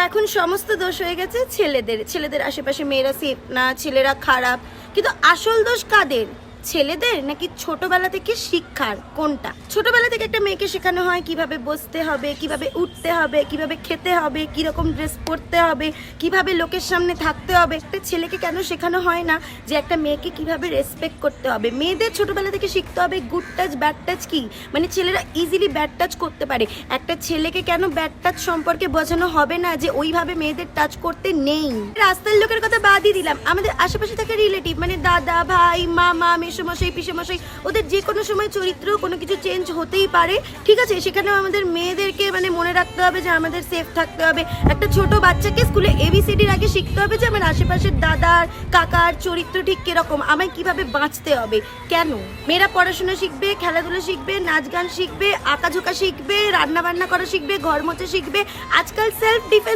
এখন সমস্ত দোষ হয়ে গেছে ছেলেদের আশেপাশে মেয়েরা সেফ না, ছেলেরা খারাপ। কিন্তু আসল দোষ কাদের? ছেলেদের নাকি ছোটবেলা থেকে শিক্ষার? কোনটা? ছোটবেলা থেকে একটা মেয়েকে শেখানো হয় কিভাবে বসতে হবে, কিভাবে উঠতে হবে, কিভাবে খেতে হবে, কিরকম ড্রেস পরতে হবে, কিভাবে লোকের সামনে থাকতে হবে। একটা ছেলেকে কেন শেখানো হয় না যে একটা মেয়েকে কিভাবে রেসপেক্ট করতে হবে? মেয়েদের ছোটবেলা থেকে শিখতে হবে গুড টাচ ব্যাড টাচ কি, মানে ছেলেরা ইজিলি ব্যাড টাচ করতে পারে। একটা ছেলেকে কেন ব্যাড টাচ সম্পর্কে বোঝানো হবে না যে ওইভাবে মেয়েদের টাচ করতে নেই? রাস্তার লোকের কথা বাদই দিলাম, আমাদের আশেপাশে থাকা রিলেটিভ মানে দাদা, ভাই, মামা, মেসোমশাই, পিসেমশাই, ওদের যে কোনো সময় চরিত্র কোনো কিছু চেঞ্জ হতেই পারে। ঠিক আছে, সেখানেও আমাদের মেয়েদেরকে মানে মনে রাখতে হবে যে আমাদের সেফ থাকতে হবে। একটা ছোট বাচ্চাকে স্কুলে এবিসিডির আগে শিখতে হবে যে আমার আশেপাশের দাদার, কাকার চরিত্র ঠিক কিরকম, আমায় কিভাবে বাঁচতে হবে। কেন? মেয়েরা পড়াশোনা শিখবে, খেলাধুলা শিখবে, নাচ গান শিখবে, আঁকাঝোঁকা শিখবে, রান্না বান্না করা শিখবে, ঘর মোছা শিখবে। আজকাল সেলফ ডিফেন্স